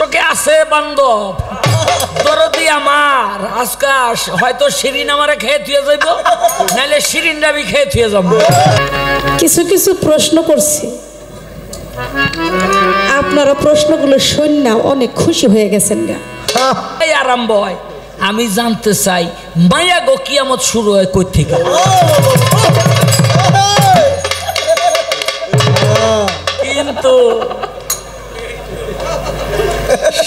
স্টকে আছে বান্ধব দরদি আমার আজকাশ হয়তো শিরিন আমারে খেয়ে থুয়ে যাইব নাইলে শিরিন রাবি খেয়ে থুয়ে যাব কিছু কিছু প্রশ্ন করছি আপনারা প্রশ্নগুলো শুনে অনেক খুশি হয়ে গেছেন গা এই আরম্ভ হয় আমি জানতে চাই মায়া গো কিয়ামত শুরু হয় কই থেকে কিন্তু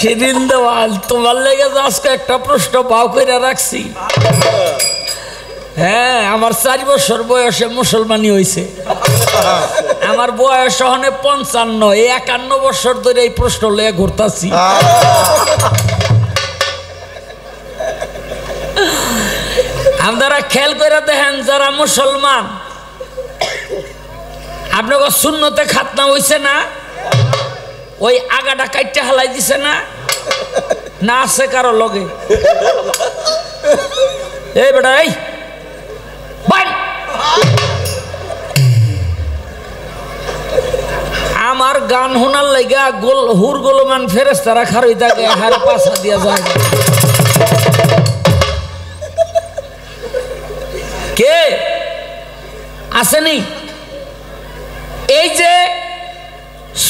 সেদিন দেওয়াল তোমার লেগে আজকে একটা প্রশ্ন পাও করে রাখছি হ্যাঁ আমার 4 বছর বয়সে মুসলমানি হয়েছে আমার বয়স হনে 55 এই 51 বছর ধরে এই প্রশ্ন লয়ে ঘুরতাছি আপনারা খেয়াল করে দেখেন যারা মুসলমান আপনাকে সুন্নতে খাতনা হইছে না ওই আগাটা কাইটটা হালাই দিছে না না আছে কারো লগে এই বেটা এই আমার গান শোনার লাগা হুর গোলমান ফেরেস্তারা খারই থাকে হারে পাছা দিয়া যায় কে আসেনি এই যে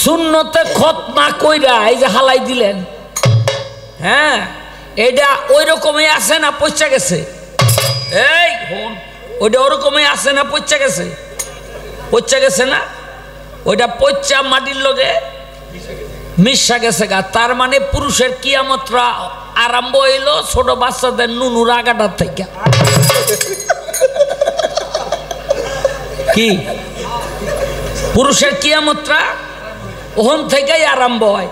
সুন্নতে খতনা কইরা এই যে হালাই দিলেন হ্যাঁ এটা ওই রকমই আছে না পয়সা গেছে এই ওইটা ওরকমই আছে না পয়সা গেছে না ওইটা পয়সা মাটির লগে মিশা গেছে গা তার মানে পুরুষের কিয়ামতরা আরম্ভ হইল ছোট বাচ্চাদের নুনুর আগাটার থেকে কি পুরুষের কিয়ামতরা ওখান থেকেই আরম্ভ হয়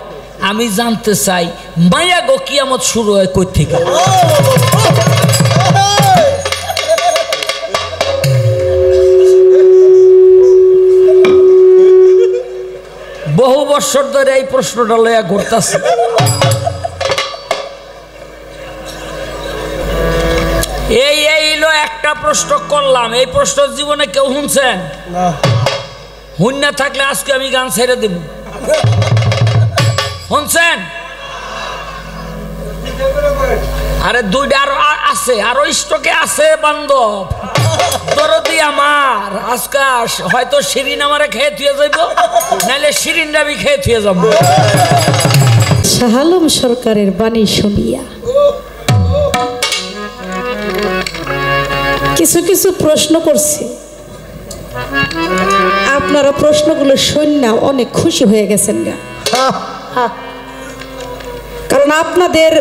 আমি জানতে চাই মায়া গো কিয়ামত শুরু হয় কই থেকে বহু বছর ধরে এই প্রশ্নটা লইয়া ঘুরতাছে এই এইলো একটা প্রশ্ন করলাম এই প্রশ্ন জীবনে কেউ শুনছেন না শুন না থাকলে আজকে আমি গান ছেড়ে দেব শুনছেন আরে দুইটা আরো আছে আরো স্টকে আছে বান্ধব দরদি আমার আজকাশ হয়তো শিরিন আমারে খেয়ে থুয়ে যাইব নাইলে শিরিন রাবি খেয়ে থুয়ে যাব শাহ আলম সরকারের বাণী শুনিয়া কিছু কিছু প্রশ্ন করছি আপনারা প্রশ্নগুলো শুনে অনেক খুশি হয়ে গেছেন গা কারণ আপনাদের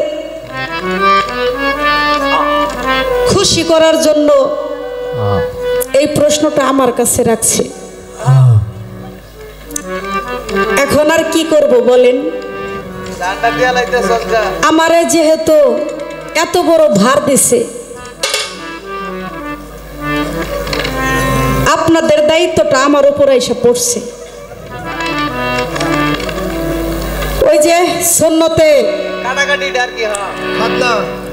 খুশি করার জন্য এই প্রশ্নটা আমার কাছে রাখছি এখন আর কি করব বলেন আমারে যেহেতু এত বড় ভার দিছে আপনাদের দায়িত্বটা আমার উপরে এসে পড়ছে ওই যে সুন্নতে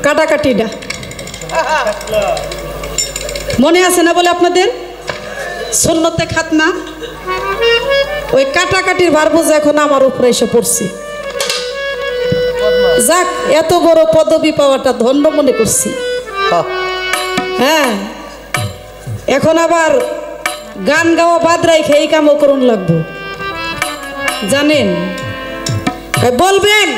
কাটাকাটিটা মনে আছে না বলে আপনাদের সুন্নতে খাতনা ওই কাটাকাটির ভার বোঝা এখন আমার উপরে এসে পড়ছে যাক এত বড় পদবি পাওয়াটা ধন্য মনে করছি হ্যাঁ এখন আবার গান গাওয়া বাদ রাখে এই কামও করুন লাগবো জানেন বলবেন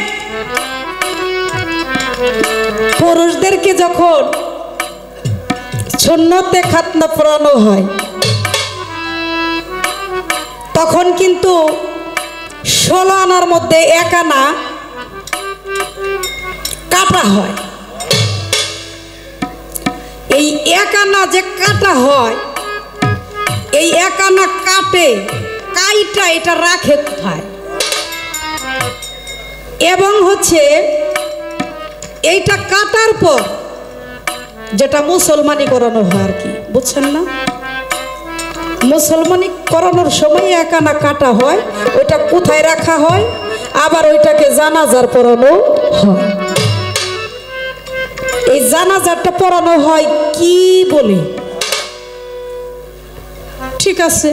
পুরুষদেরকে যখন সুন্নতে খাতনা পড়ানো হয় তখন কিন্তু 16 আনার মধ্যে 1 আনা কাটা হয় এই 1 আনা যে কাটা হয় এই 1 আনা কাটে কাইটা এটা রাখে কোথায় এবং হচ্ছে এইটা কাটার পর যেটা মুসলমানি করানো হয় আর কি বুঝছেন না মুসলমানি করানোর সময় 1 আনা কাটা হয় ওইটা কোথায় রাখা হয় আবার ওইটাকে জানাজার পড়ানো হয় এই জানাজারটা পড়ানো হয় কি বলে ঠিক আছে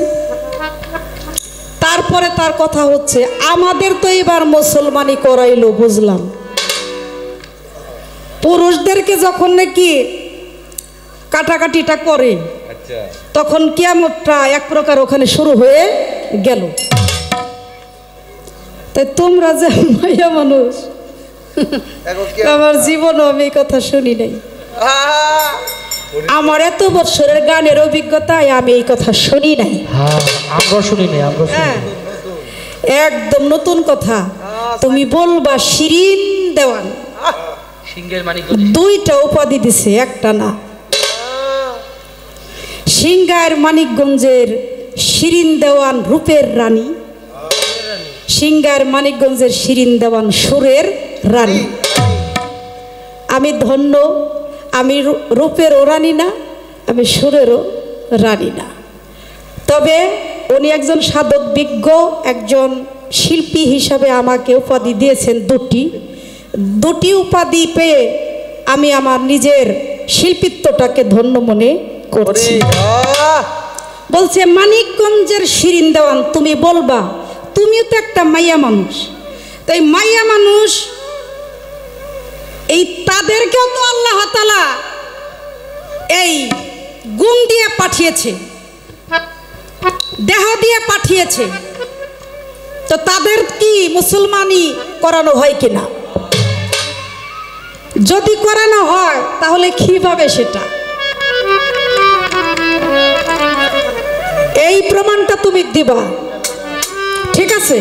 তারপরে তার কথা হচ্ছে আমাদের তো এবার মুসলমানি করাইলো বুঝলাম, পুরুষদেরকে যখন নাকি কাটাকাটিটা করে তখন কিয়ামতটা এক প্রকার ওখানে শুরু হয়ে গেল। তাই তোমরা যে মাইয়া মানুষ, আমার জীবনও আমি এই কথা শুনি নাই। আমার এত বছরের গানের অভিজ্ঞতায় আমি এই কথা শুনি নাই। একদম নতুন কথা। তুমি বলবা শিরিন দেওয়ান, দুইটা উপাধি দিছে, একটা না। সিংগার মানিকগঞ্জের শিরিন দেওয়ান রূপের রানী, সিংগার মানিকগঞ্জের শিরিন দেওয়ান সুরের রানী। আমি ধন্য, আমি রূপেরও রানী না, আমি সুরেরও রানী না। তবে উনি একজন সাধক বিজ্ঞ, একজন শিল্পী হিসাবে আমাকে উপাধি দিয়েছেন দুটি উপাধি পেয়ে আমি আমার নিজের শিল্পিত্বটাকে ধন্য মনে করছি। বলছে মানিকগঞ্জের শিরিন দেওয়ান, তুমি বলবা তুমিও তো একটা মাইয়া মানুষ, তাই মাইয়া মানুষ এই তাদেরকেও তো আল্লাহ তাআলা এই গুণ দিয়ে পাঠিয়েছে, দেহ দিয়ে পাঠিয়েছে, তো তাদের কি মুসলমানি করানো হয় কিনা? যদি করানো হয় তাহলে কিভাবে সেটা? এই প্রমাণটা তুমি দিবা, ঠিক আছে?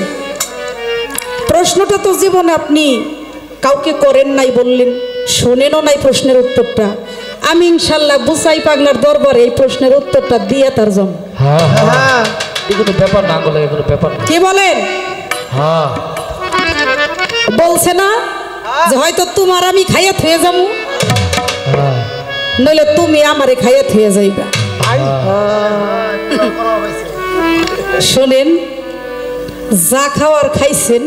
প্রশ্নটা তো জীবনে আপনি কাউকে করেন নাই, বললেন শোনেনও নাই প্রশ্নের উত্তরটা। আমি ইনশাল্লাহ বুসাই পাগলার দরবারে এই প্রশ্নের উত্তরটা দিয়ে তার জন্য। ব্যাপার না বলে ব্যাপার কি বলেন? বলছে না যে হয়তো তোমার আমি খাইয়া থুয়ে যাবো, নইলে তুমি আমারে খাইয়া থুয়ে যাইবা। শোনেন, যা খাওয়ার খাইছেন,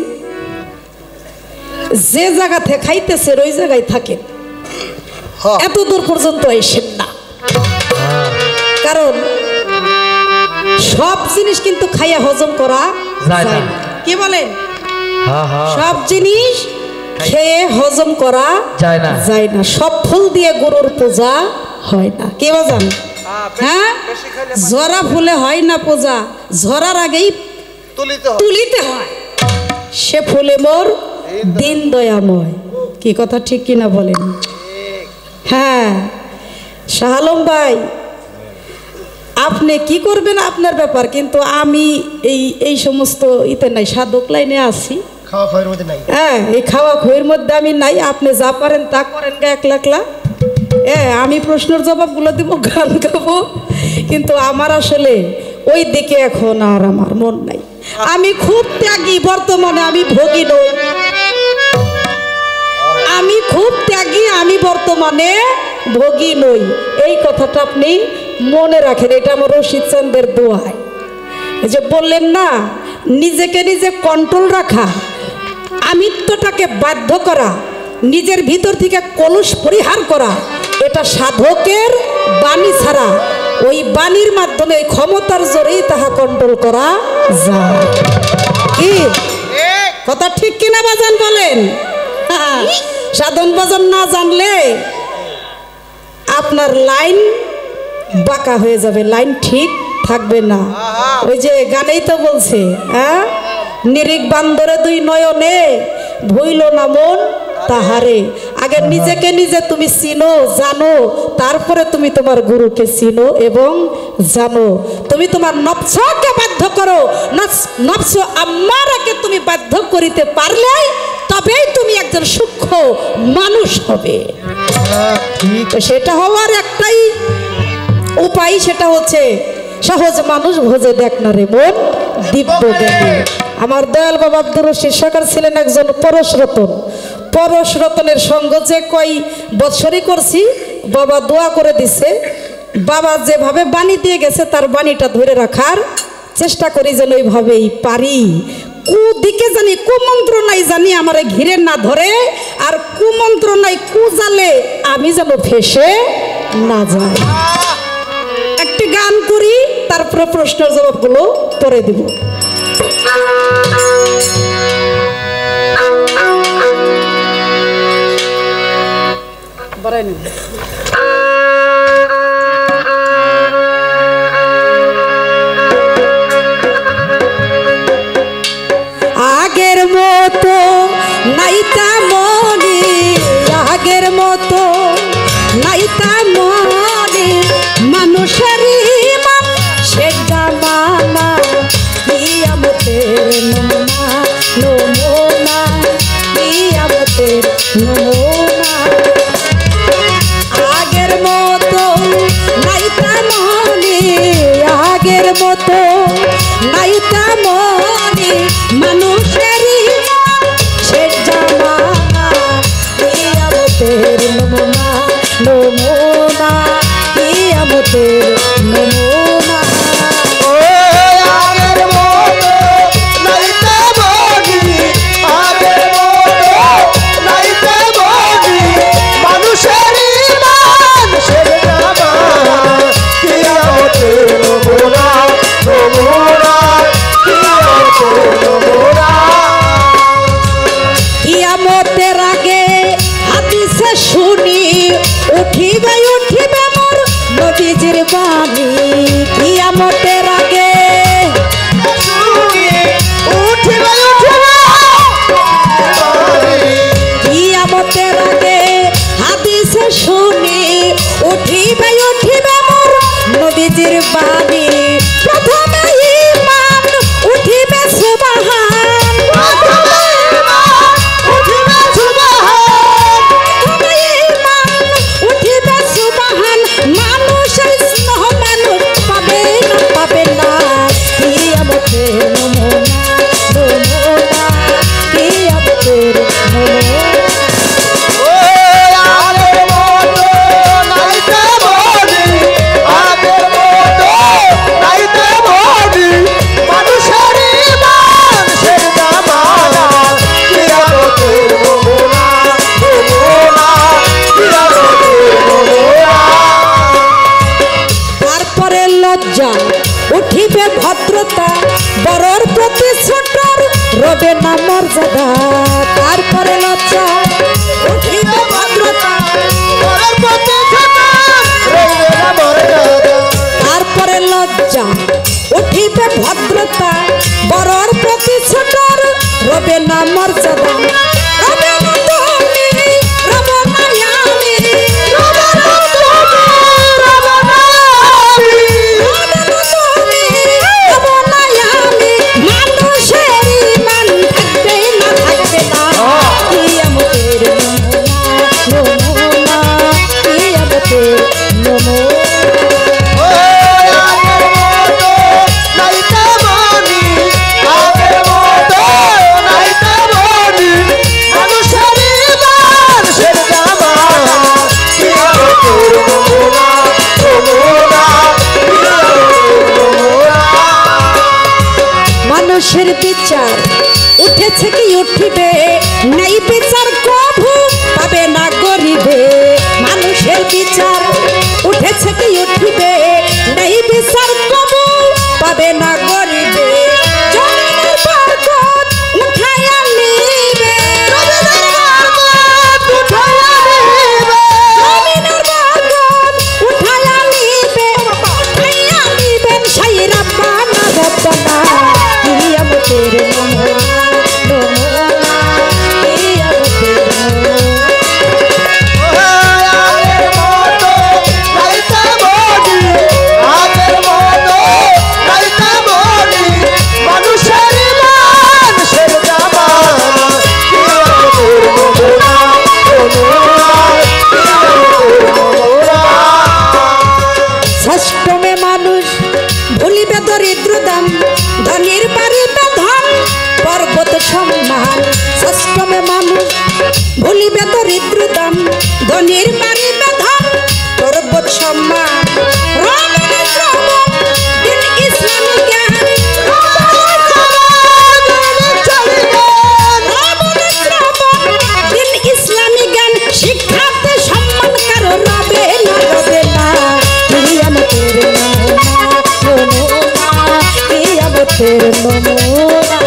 যে জায়গা থেকে খাইতেছেন ওই জায়গায় থাকেন, এত দূর পর্যন্ত আইসেন না। কারণ সব জিনিস কিন্তু খাইয়া হজম করা যায় না। কি বলেন? সব জিনিস খেয়ে হজম করা যায় না। সব ফুল দিয়ে গরুর পূজা হয় না। কে বাজান? হ্যাঁ, ঝরা ফুলে হয় না পূজা, ঝরার আগেই তুলিতে হয়। সে ফুলে মোর দিন দয়াময়। কি কথা ঠিক কিনা বলেন? হ্যাঁ, শাহ আলম ভাই, আপনি কি করবেন আপনার ব্যাপার, কিন্তু আমি এই সমস্ত ইতে নাই, সাধক লাইনে আছি। হ্যাঁ, এই খাওয়া খইয়ের মধ্যে আমি নাই। আপনি যা পারেন তা করেন গা একলা একলা। আমি প্রশ্নের জবাবগুলো দিব, গান গাবো, কিন্তু আমার আসলে ওই দিকে এখন আর আমার মন নাই। আমি খুব ত্যাগী, বর্তমানে আমি ভোগী নই। আমি খুব ত্যাগী, আমি বর্তমানে ভোগী নই। এই কথাটা আপনি মনে রাখেন, এটা আমার রশিদ চাঁদের দোয়ায়। যে বললেন না, নিজেকে নিজে কন্ট্রোল রাখা, আমিত্বটাকে বাধ্য করা, নিজের ভিতর থেকে কলুষ পরিহার করা, এটা সাধকের বাণী ছাড়া ওই বাণীর মাধ্যমে ক্ষমতার জোরেই তাহা কন্ট্রোল করা যায়। কি কথা ঠিক কিনা বাজান বলেন? সাধন বাজান না জানলে আপনার লাইন বাঁকা হয়ে যাবে, লাইন ঠিক থাকবে না। ওই যে গানেই তো বলছে, হ্যাঁ, নিরিক বান্দরে দুই নয়নে ভইল না মন তাহারে। আগে নিজেকে নিজে তুমি চিনো জানো, তারপরে তুমি তোমার গুরুকে চিনো এবং জানো। তুমি তোমার নফসকে বাধ্য করো, নফস আম্মারাকে তুমি বাধ্য করিতে পারলে তবেই তুমি একজন সূক্ষ্ম মানুষ হবে। সেটা হওয়ার একটাই উপায়, সেটা হচ্ছে সহজ মানুষ ভোজে দেখ না রে মন দিব্য জ্ঞানী। আমার দয়াল বাবা আব্দুর রশিদ সরকার ছিলেন একজন পরশ রতন। পরশ রতনের সঙ্গ যে কয় বৎসরই করছি, বাবা দোয়া করে দিছে। বাবা যেভাবে বাণী দিয়ে গেছে তার বাণীটা ধরে রাখার চেষ্টা করি, যেন ওইভাবেই পারি। কুদিকে জানি কুমন্ত্র নাই জানি আমার ঘিরে না ধরে, আর কুমন্ত্র নাই কুজালে আমি যেন ফেসে না যাই। একটি গান করি, তারপরে প্রশ্নের জবাবগুলো পরে দিব। বাড়াই নিন। আগের মতো নাইতা মনি, আগের মতো নাইতা মনি, মানুষের ইমান শেখ জামানা, কিয়ামতের নমুনা নমুনা, কিয়ামতের নমুনা। আগের মতো নাইতা মনি, আগের মতো নাইতা মনি, মানুষের ইমান শেখ জামানা, কিয়ামতের নমুনা নমুনা, কিয়ামতের নমুনা। কিয়ামতের আগে হাদিসে শুনি, উঠিবে উঠিবে মোর নবীজির বাণী। কিয়ামতের আগে উঠিবে উঠিবে, কিয়ামতের আগে হাদিসে শুনি, উঠিবে উঠিবে মোর নবীজির বাণী। প্রথমে ঈমান উঠিবে সুবহান, মানুষের স্নেহ মানুষ পাবে না পাবে না, কিয়ামতের নমুনা নমুনা, কিয়ামতের নমুনা। উঠিবে ভদ্রতা, বড়র প্রতি ছোটর রবে না মর্যাদা। তারপরে লজ্জা, উঠিবে ভদ্রতা, বড়র প্রতি ছোটর রবে না মর্যাদা। তারপরে লজ্জা, উঠিবে ভদ্রতা, বড়র প্রতি ছোটর রবে না মর্যাদা। রবে না তুমি, রবে না আমি, রবে না তুমি, রবে না আমি, রবে না তুমি, রবে না আমি। মানুষের ঈমান থাকবে না থাকবে না, কিয়ামতের নমুনা নমুনা, কিয়ামতের নমুনা। মানুষের বিচার উঠেছে কি উঠিবে, নাই বিচার কভু পাবে না গরিবে। মানুষের বিচার উঠেছে কি উঠিবে, নাই বিচার কভু পাবে না গরিবে। জমিনের বরকত উঠাইয়া নিবে, জমিনের বরকত উঠাইয়া নিবে, জমিনের বরকত উঠাইয়া নিবে, উঠাইয়া নিবেন সেই রাব্বানা রব্বানা, কিয়ামতের নমুনা নমুনা, কিয়ামতের নমুনা। ষষ্ঠমে মানুষ ভুলিবে দরিদ্র দাম, ধনীর বাড়িতে ধন পর্বত সম্মান। ষষ্ঠমে মানুষ ভুলিবে দরিদ্র দাম, ধনীর বাড়িতে ধন পর্বত সম্মান। ইসলামী জ্ঞান দিন, ইসলামী জ্ঞান শিক্ষাতে সম্মান কারো রবে না রবে না, কিয়ামতের নমুনা নমুনা, কিয়ামতের নমুনা।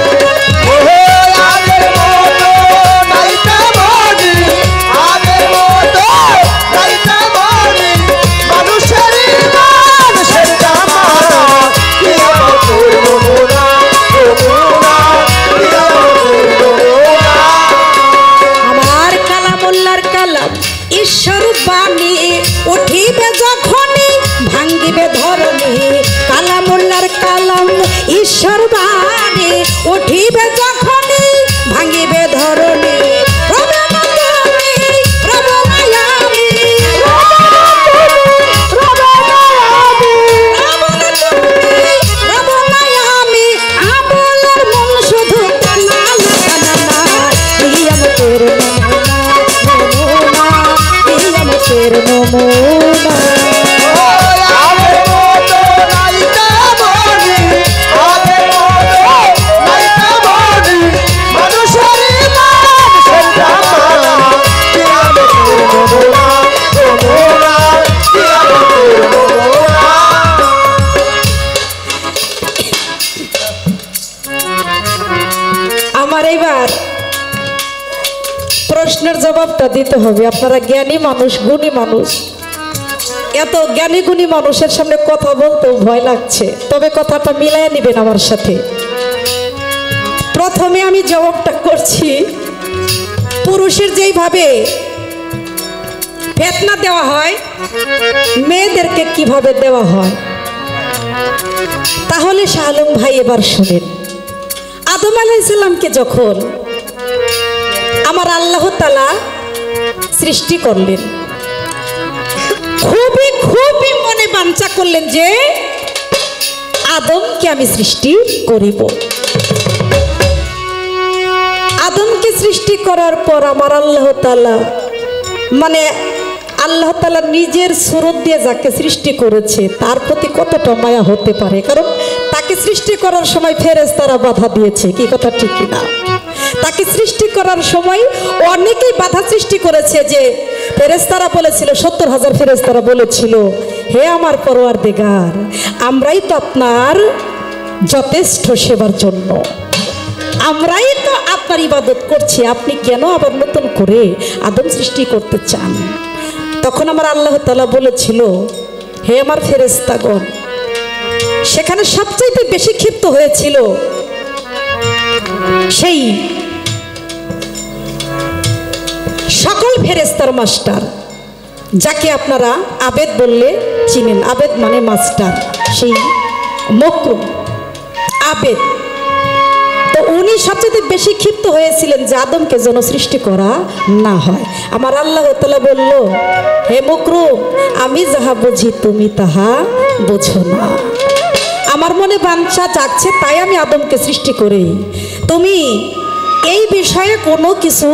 যখনই ভাঙিবে ধরণী রবে না তুমি, রবে না আমি, রবে না তুমি, রবে না আমি, আবলের মন শুধু কানা কানা, কিয়ামতের নমুনা নমুনা, কিয়ামতের নমুনা। আমার এবার প্রশ্নের জবাবটা দিতে হবে। আপনারা জ্ঞানী মানুষ, গুণী মানুষ, এত জ্ঞানী গুণী মানুষের সামনে কথা বলতেও ভয় লাগছে, তবে কথাটা মিলাই নেবেন আমার সাথে। প্রথমে আমি জবাবটা করছি, পুরুষের যেইভাবে ফেতনা দেওয়া হয় মেয়েদেরকে কিভাবে দেওয়া হয়। তাহলে শাহ আলম ভাই এবার শুনেন, আদম আলাইহিস সালামকে যখন আমার আল্লাহ তাআলা সৃষ্টি করলেন, খুবই খুবই মনে বাঞ্ছা করলেন যে আদমকে আমি সৃষ্টি করিব। আদমকে সৃষ্টি করার পর আমার আল্লাহ তাআলা, মানে আল্লাহ তাআলা নিজের সুরত দিয়ে যাকে সৃষ্টি করেছে তার প্রতি কতটা মায়া হতে পারে, কারণ তাকে সৃষ্টি করার সময় ফেরেশতারা বাধা দিয়েছে, কি কথা ঠিক কিনা? তাকে সৃষ্টি করার সময় অনেকেই বাধা সৃষ্টি করেছে, যে ফেরেশতারা বলেছিল, 70,000 ফেরেশতারা বলেছিল, হে আমার পরওয়ারদিগার, আমরাই তো আপনার যথেষ্ট সেবার জন্য, আমরাই তো আপনার ইবাদত করছি, আপনি কেন আবার নতুন করে আদম সৃষ্টি করতে চান? তখন আমার আল্লাহ তাআলা বলেছিল, হে আমার ফেরেশতাগণ, সেখানে সবচাইতে বেশি ক্ষিপ্ত হয়েছিল সেই সকল ফেরেশতার মাস্টার, যাকে আপনারা আবেদ বললে চিনেন, আবেদ মানে মাস্টার, সেই মকরুম আবেদ। তো উনি সবচেয়ে বেশি ক্ষিপ্ত হয়েছিলেন যে আদমকে যেন সৃষ্টি করা না হয়। আমার আল্লাহ তাআলা বলল, হে মকরুম, আমি যাহা বুঝি তুমি তাহা বুঝো না, আমার মনে বাঞ্ছা জাগছে তাই আমি আদমকে সৃষ্টি করি, তুমি এই বিষয়ে কোনো কিছু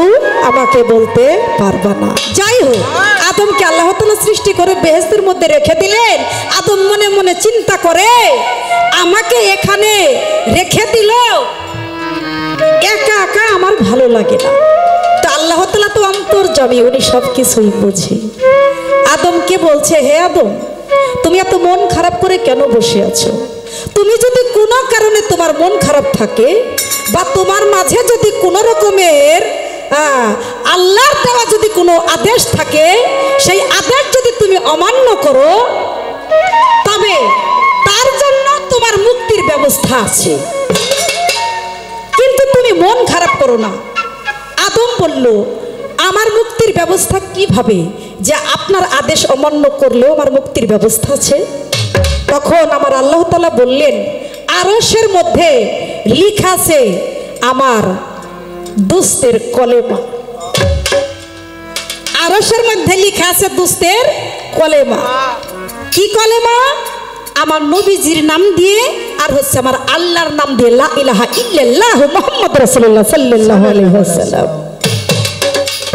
আমাকে বলতে পারবা না। যাই হোক, আদমকে আল্লাহ তাআলা সৃষ্টি করে বেহেশতের মধ্যে রেখে দিলেন। আদম মনে মনে চিন্তা করে, আমাকে এখানে রেখে দিল, একা একা আমার ভালো লাগে না। তো আল্লাহ তাআলা তো অন্তর্যামী, উনি সব কিছুই বোঝে। আদমকে বলছে, হে আদম, তুমি এত মন খারাপ করে কেন বসে আছো? তুমি যদি কোনো কারণে তোমার মন খারাপ থাকে, বা তোমার মাঝে যদি কোনো রকমের আল্লাহর দেওয়া যদি কোনো আদেশ থাকে, সেই আদেশ যদি তুমি অমান্য করো, তবে তার জন্য তোমার মুক্তির ব্যবস্থা আছে, কিন্তু তুমি মন খারাপ করো না। আদম বলল, আমার মুক্তির ব্যবস্থা কিভাবে? যে আপনার আদেশ অমান্য করলেও আমার মুক্তির ব্যবস্থা আছে। তখন আমার আল্লাহ তাআলা বললেন, আরশের মধ্যে লেখা আছে আমার দুস্তের কলেমা, আরশের মধ্যে লেখা আছে দুস্তের কলেমা। কি কলেমা? আমার নবীজির নাম দিয়ে আর হচ্ছে আমার আল্লাহর নাম দিয়ে, লা ইলাহা ইল্লাল্লাহ মুহাম্মদ রাসূলুল্লাহ সাল্লাল্লাহু আলাইহি ওয়াসাল্লাম।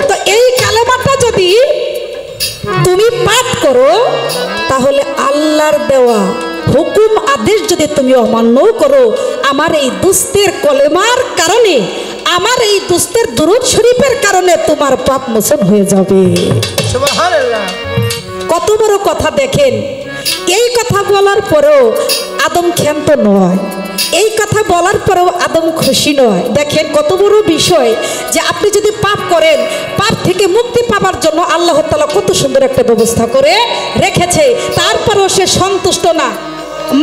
তো এই কালেমাটা যদি তুমি পাঠ করো, তাহলে আল্লাহর দেওয়া হুকুম আদেশ যদি তুমি অমান্য করো, আমার এই দুস্তের কলেমার কারণে, আমার এই দুস্তের দুরূদ শরীফের কারণে তোমার পাপ মোচন হয়ে যাবে। সুবহানাল্লাহ, কত বড় কথা দেখেন। এই কথা বলার পরেও আদম ক্ষান্ত নয়, এই কথা বলার পরেও আদম খুশি নয়। দেখেন কত বড় বিষয়, যে আপনি যদি পাপ করেন, পাপ থেকে মুক্তি পাওয়ার জন্য আল্লাহ তাআলা কত সুন্দর একটা ব্যবস্থা করে রেখেছে, তারপরেও সে সন্তুষ্ট না।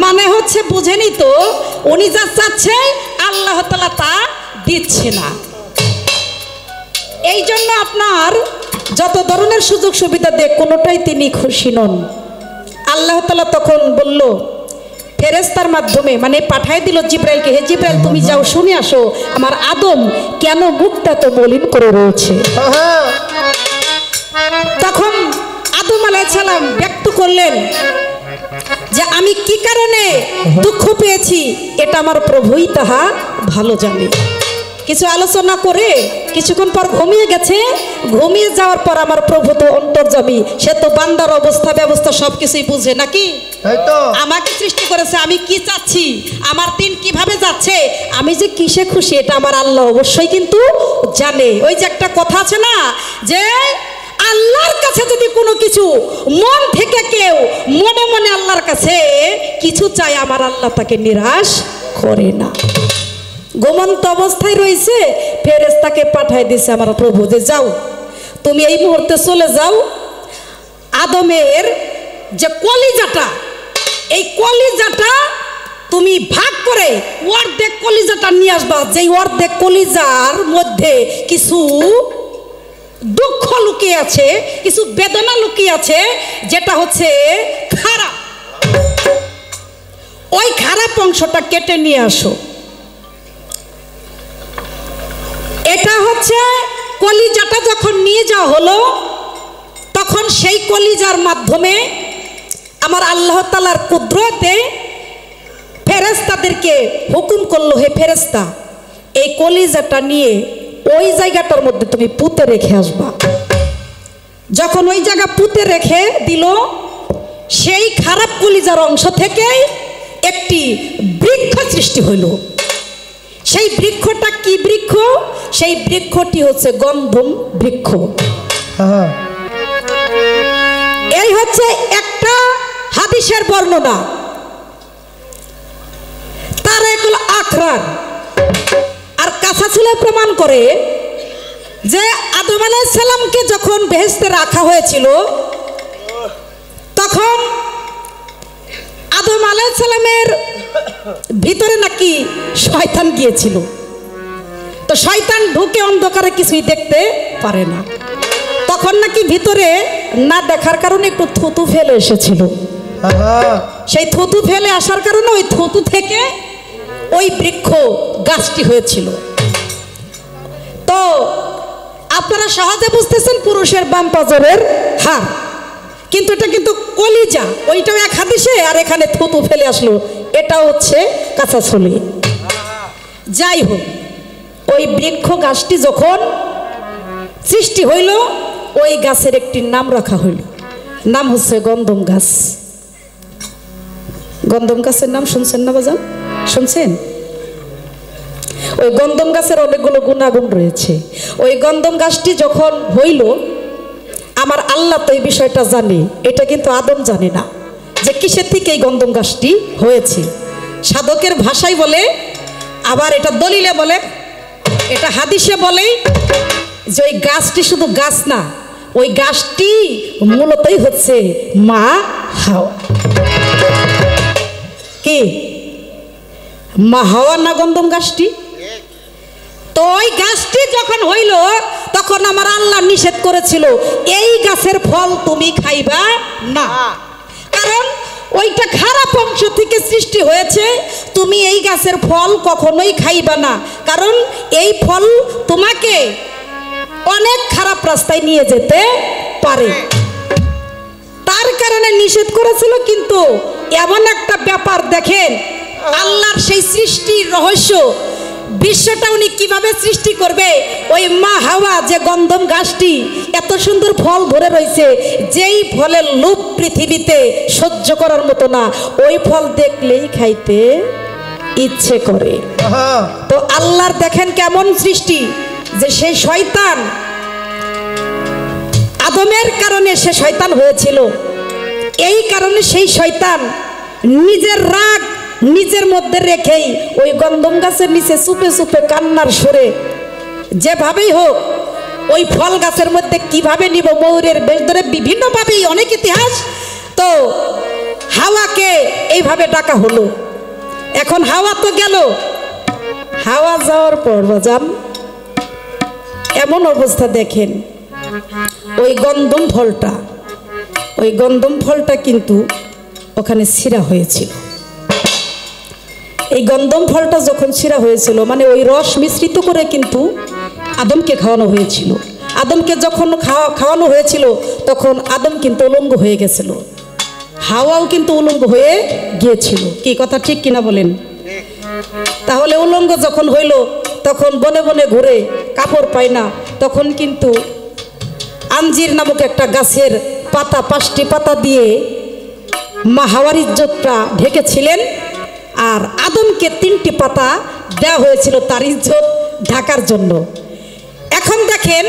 মানে হচ্ছে, বুঝেনি তো, উনি যা চাচ্ছে আল্লাহ তাআলা তা দিচ্ছে না। এই জন্য আপনার যত ধরনের সুযোগ সুবিধা দেয়, কোনোটাই তিনি খুশি নন। আল্লাহ তাআলা তখন বলল, ফেরেশতার মাধ্যমে মানে পাঠায় দিল জিব্রাইলকে, হে জিব্রাইল তুমি যাও শুনে আসো আমার আদম কেন মুখটা তো মলিন করে রয়েছে। তখন আদম আলাইহিস সালাম ব্যক্ত করলেন যে আমি কি কারণে দুঃখ পেয়েছি এটা আমার প্রভুই তাহা ভালো জানে। কিছু আলোচনা করে কিছুক্ষণ পর ঘুমিয়ে গেছে। ঘুমিয়ে যাওয়ার পর আমার প্রভু তো অন্তর্যামী, সে তো বান্দার অবস্থা ব্যবস্থা সবকিছুই বুঝে নাকি। আমাকে সৃষ্টি করেছে, আমি কি চাচ্ছি, আমার দিন কিভাবে যাচ্ছে, আমি যে কিসে খুশি এটা আমার আল্লাহ অবশ্যই কিন্তু জানে। ওই যে একটা কথা আছে না যে আল্লাহর কাছে যদি কোনো কিছু মন থেকে কেউ মনে মনে আল্লাহর কাছে কিছু চায়, আমার আল্লাহ তাকে নিরাশ করে না। ঘুমন্ত অবস্থায় রয়েছে, ফেরেশতাকে পাঠায় দিছে আমার প্রভু যে যাও তুমি এই মুহূর্তে চলে যাও, আদমের যে কলিজাটা, এই কলিজাটা তুমি ভাগ করে অর্ধেক কলিজাটা নিয়ে আসবা, যেই অর্ধেক কলিজার মধ্যে কিছু দুঃখ লুকিয়ে আছে, কিছু বেদনা লুকিয়ে আছে, যেটা হচ্ছে খারাপ। ওই খারাপ অংশটা কেটে নিয়ে আসো। এটা হচ্ছে কলিজাটা যখন নিয়ে যাওয়া হলো, তখন সেই কলিজার মাধ্যমে আমার আল্লাহ তাআলার কুদরতে ফেরেশতাদেরকে হুকুম করলো, হে ফেরেশতা এই কলিজাটা নিয়ে ওই জায়গাটার মধ্যে তুমি পুঁতে রেখে আসবা। যখন ওই জায়গা পুঁতে রেখে দিল, সেই খারাপ কলিজার অংশ থেকে একটি বৃক্ষ সৃষ্টি হইল। সেই বৃক্ষটা কি বৃক্ষ? সেই বৃক্ষটি হচ্ছে গন্ধম বৃক্ষ। এই হচ্ছে একটা হাদিসের বর্ণনা, তার এগুলো আখরার। আর কাঁচা চুলা প্রমাণ করে যে আদম আলাইহিস সালামকে যখন বেহেশতে রাখা হয়েছিল, তখন আদম আলাইহিস সালামের ভিতরে নাকি শয়তান গিয়েছিল। তো শয়তান ঢুকে অন্ধকারে কিছুই দেখতে পারে না, তখন নাকি ভিতরে না দেখার কারণে একটু থুতু ফেলে এসেছিল। সেই থুতু ফেলে আসার কারণে ওই থুতু থেকে ওই বৃক্ষ গাছটি হয়েছিল। তো আপনারা সহজে বুঝতেছেন পুরুষের বাম পাজরের হাড়, কিন্তু এটা কিন্তু কলিজা, ওইটাও এক হাদিসে, আর এখানে থুতু ফেলে আসলো, এটা হচ্ছে কাঁচা ছলি। যাই হোক, ওই বৃক্ষ গাছটি যখন সৃষ্টি হইল, ওই গাছের একটি নাম রাখা হইল, নাম হচ্ছে গন্ধম গাছ। গন্ধম গাছের নাম শুনছেন না বাজান? শুনছেন? ওই গন্ধম গাছের অনেকগুলো গুণাগুণ রয়েছে। ওই গন্ধম গাছটি যখন হইল, আমার আল্লাহ তো এই বিষয়টা জানে, এটা কিন্তু আদম জানে না যে কিসের থেকে এই গন্ধম গাছটি হয়েছে। সাধকের ভাষায় বলে, আবার এটা দলিলে বলে, এটা হাদিসে বলে যে ওই গাছটি শুধু গাছ না, ওই গাছটি মূলতই হচ্ছে মা হাওয়া। কি মা হাওয়া না গন্ধম গাছটি? তো ওই গাছটি যখন হইল, তখন আমার আল্লাহ নিষেধ করেছিল এই গাছের ফল তুমি খাইবা না, কারণ ওইটা খারাপ অংশ থেকে সৃষ্টি হয়েছে, তুমি এই গাছের ফল কখনোই খাইবা না, কারণ এই ফল তোমাকে অনেক খারাপ রাস্তায় নিয়ে যেতে পারে। তার কারণে নিষেধ করেছিল। কিন্তু এমন একটা ব্যাপার দেখেন, আল্লাহর সেই সৃষ্টির রহস্য, বিশ্বটা উনি কিভাবে সৃষ্টি করবে। ওই মা হাওয়া যে গন্ধম গাছটি এত সুন্দর ফল ধরে রয়েছে, যেই ফলের লোভ পৃথিবীতে সহ্য করার মতো না, ওই ফল দেখলেই খাইতে ইচ্ছে করে। তো আল্লাহর দেখেন কেমন সৃষ্টি, যে সেই শয়তান, আদমের কারণে সে শয়তান হয়েছিল। এই কারণে সেই শয়তান নিজের রাগ নিজের মধ্যে রেখেই ওই গন্ধম গাছের নিচে চুপে চুপে কান্নার সুরে যেভাবেই হোক ওই ফল গাছের মধ্যে কিভাবে নিব, ময়ূরের বেশ ধরে বিভিন্নভাবেই অনেক ইতিহাস। তো হাওয়াকে এইভাবে ডাকা হলো। এখন হাওয়া তো গেল, হাওয়া যাওয়ার পর বাজান এমন অবস্থা দেখেন, ওই গন্ধম ফলটা কিন্তু ওখানে ছিঁড়া হয়েছিল। এই গন্ধম ফলটা যখন ছিঁড়া হয়েছিল, মানে ওই রস মিশ্রিত করে কিন্তু আদমকে খাওয়ানো হয়েছিল। আদমকে যখন খাওয়ানো হয়েছিল তখন আদম কিন্তু উলঙ্গ হয়ে গেছিল, হাওয়াও কিন্তু উলঙ্গ হয়ে গিয়েছিল। কি কথা ঠিক কিনা বলেন? তাহলে উলঙ্গ যখন হইল তখন বনে বনে ঘুরে কাপড় পায় না, তখন কিন্তু আঞ্জির নামক একটা গাছের পাতা, 5টি পাতা দিয়ে মা হাওয়ার ইজ্জতটা ঢেকেছিলেন, আর আদমকে 3টি পাতা দেওয়া হয়েছিল তার ইজ্জত ঢাকার জন্য। এখন দেখেন,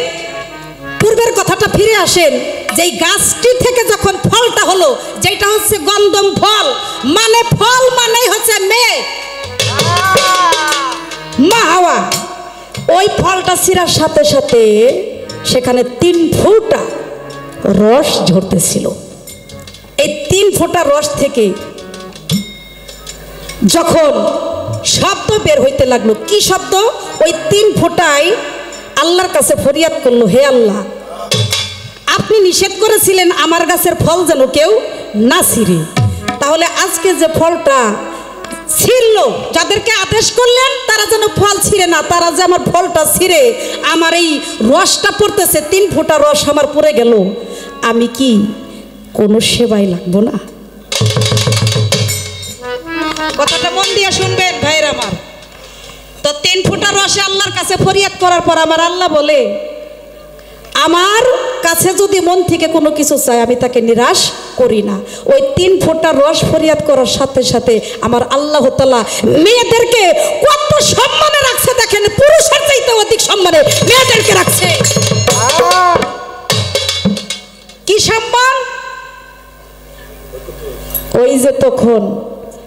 পূর্বের কথাটা ফিরে আসেন, যেই গাছটি থেকে যখন ফলটা হলো, যেটা হচ্ছে গন্ধম ফল, মানে ফল মানেই হচ্ছে মেয়ে, মা হাওয়া। ওই ফলটা ছিঁড়ার সাথে সাথে সেখানে 3 ফোঁটা রস ঝরতেছিল। এই 3 ফোঁটা রস থেকে যখন শব্দ বের হইতে লাগলো, কি শব্দ? ওই 3 ফোঁটায় আল্লাহর কাছে ফরিয়াদ করলো, হে আল্লাহ, আপনি নিষেধ করেছিলেন আমার গাছের ফল যেন কেউ না ছিঁড়ে, তাহলে আজকে যে ফলটা ছিঁড়ল, যাদেরকে আদেশ করলেন তারা যেন ফল ছিঁড়ে না, তারা যে আমার ফলটা ছিঁড়ে আমার এই রসটা পড়তেছে, 3 ফোঁটা রস আমার পড়ে গেল, আমি কি কোনো সেবাই লাগবো না? কথাটা মন দিয়ে শুনবেন ভাইয়ের আমার। তো 3 ফোঁটা রসে আল্লাহর কাছে ফরিয়াদ করার পর আমার আল্লাহ বলে, আমার কাছে যদি মন থেকে কোনো কিছু চায় আমি তাকে নিরাশ করি না। ওই 3 ফোঁটা রস ফরিয়াদ করার সাথে সাথে আমার আল্লাহ তাআলা মেয়েদেরকে কত সম্মানে রাখছে দেখেন, পুরুষের চাইতে অধিক সম্মানে মেয়েদেরকে রাখছে। কি সম্মান! ওই যে তখন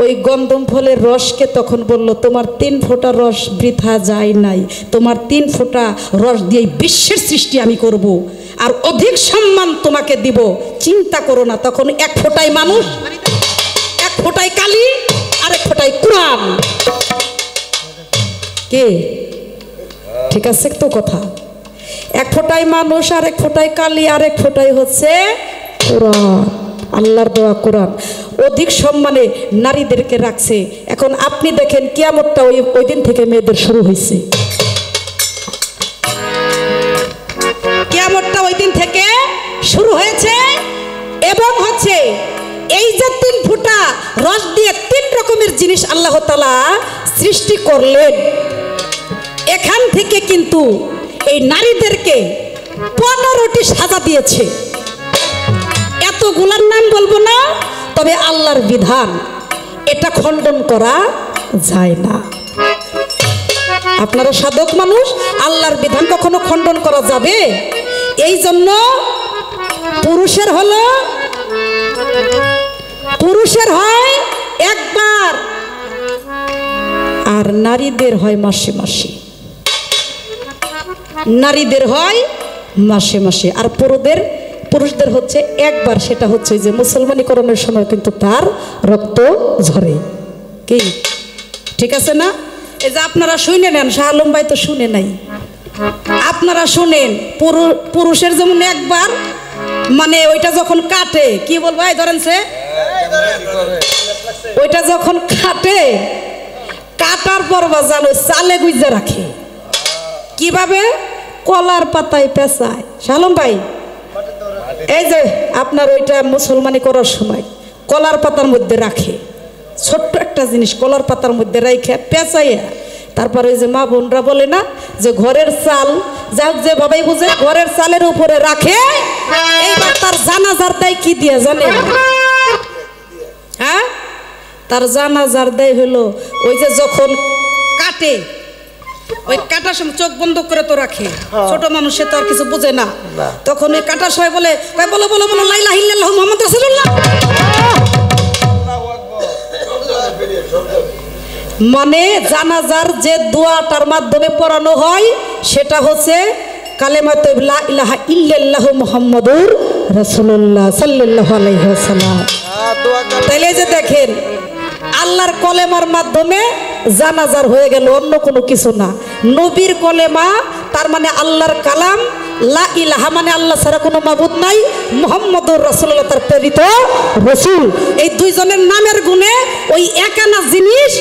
ওই গন্ধম ফলের রসকে তখন বলল, তোমার 3 ফোঁটা রস বৃথা যায় নাই, তোমার 3 ফোঁটা রস দিয়ে বিশ্বের সৃষ্টি আমি করব, আর অধিক সম্মান তোমাকে দিব, চিন্তা করো না। তখন 1 ফোঁটায় মানুষ, 1 ফোঁটায় কালি, আর 1 ফোঁটায় কোরআন। কে ঠিক আছে তো কথা? 1 ফোঁটায় মানুষ, আর 1 ফোঁটায় কালি, আর 1 ফোঁটায় হচ্ছে কোরআন, আল্লাহর দেওয়া কোরআন। অধিক সম্মানে নারীদেরকে রাখছে। এখন আপনি দেখেন, কিয়ামতটা ওই দিন থেকে মেয়েদের শুরু হয়েছে, কিয়ামতটা ওই দিন থেকে শুরু হয়েছে। এবং হচ্ছে এই যে 3 ফোঁটা রস দিয়ে 3 রকমের জিনিস আল্লাহ তাআলা সৃষ্টি করলেন, এখান থেকে কিন্তু এই নারীদেরকে 15টি সাজা দিয়েছে। এতগুলার নাম বলবো না, তবে আল্লাহর বিধান এটা খণ্ডন করা যায় না। আপনারা সাধক মানুষ, আল্লাহর বিধান কখনো খণ্ডন করা যাবে? এই জন্য পুরুষের হয় একবার, আর নারীদের হয় মাসে মাসে, নারীদের হয় মাসে মাসে, আর পুরুষদের হচ্ছে একবার, সেটা হচ্ছে যে মুসলমানীকরণের সময় কিন্তু তার রক্ত ঝরে। কি ঠিক আছে না? এই যে আপনারা শুনে নেন, শাহ আলম ভাই তো শুনে নাই, আপনারা শুনেন, পুরুষের যেমন একবার, মানে ওইটা যখন কাটে, কি বলবো এই ধরেন সে, ওইটা যখন কাটার পর বাজান ওই চালে গুইজা রাখে। কিভাবে? কলার পাতায় পেঁচায়। শাহ আলম ভাই, এই যে আপনার ওইটা মুসলমানি করার সময় কলার পাতার মধ্যে রাখে, ছোট্ট একটা জিনিস কলার পাতার মধ্যে রেখে পেঁচাইয়া, তারপরে ওই যে মা বোনরা বলে না যে ঘরের চাল, যাই হোক যেভাবেই বুঝে, ঘরের চালের উপরে রাখে। এইবার তার জানাজার দেয় কি দিয়ে জানেন? হ্যাঁ, তার জানাজার দেয় হলো ওই যে যখন কাটে, ওই কাটার সময় চোখ বন্ধ করে তো রাখে, ছোট মানুষে তো আর কিছু বোঝে না, তখন ওই কাটার সময় বলে, বলো বলো বলো লা ইলাহা ইল্লাল্লাহু মুহাম্মাদুর রাসূলুল্লাহ। মানে জানাজার যে দোয়াটার মাধ্যমে পড়ানো হয় সেটা হচ্ছে কালেমায়ে লা ইলাহা ইল্লাল্লাহু মুহাম্মাদুর রাসূলুল্লাহ সাল্লাল্লাহু আলাইহি ওয়াসাল্লাম। তাইলে যে দেখেন, আল্লাহর কলেমার মাধ্যমে জানাজার হয়ে গেল, অন্য কোনো কিছু না। নবীর কলেমা, তার মানে আল্লাহর কালাম, লা ইলাহা মানে আল্লাহ ছাড়া কোনো মাবুদ নাই, মুহাম্মদুর রাসূলুল্লাহ তার প্রেরিত রাসূল। এই দুইজনের নামের গুণে ওই একানা জিনিস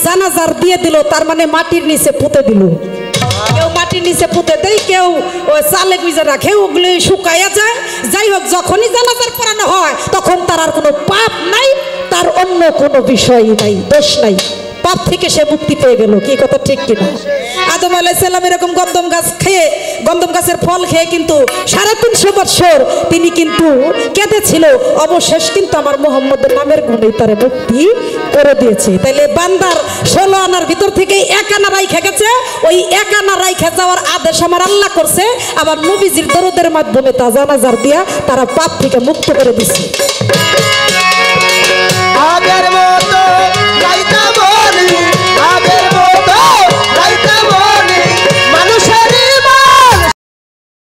জানাজার দিয়ে দিল, তার মানে মাটির নিচে পুঁতে দিল। কেউ মাটির নিচে পুঁতে দেয়, কেউ চালে গুজে রাখে, ওগুলো শুকাইয়া যায়। যাই হোক, যখনই জানাজার পড়ানো হয় তখন তার আর কোনো পাপ নাই, তার অন্য কোনো বিষয় নাই, দোষ নাই, পাপ থেকে সে মুক্তি পেয়ে গেল। কি কথা ঠিক কিনা? আদম আলাইহিস সালাম এরকম গন্ধম গাছ খেয়ে, গন্ধম গাছের ফল খেয়ে কিন্তু 350 বছর তিনি কিন্তু কেঁদেছিল। অবশেষ কিন্তু আমার মুহাম্মদের নামের গুণে তারে মুক্তি করে দিয়েছে। তাইলে বান্দার 16 আনার ভিতর থেকে 1 আনা রাইখা গেছে, ওই 1 আনা রাইখা যাওয়ার আদেশ আমার আল্লাহ করছে। আবার নবীজির দরদের মাধ্যমে তা জানাজার দিয়া তারা পাপ থেকে মুক্ত করে দিচ্ছে।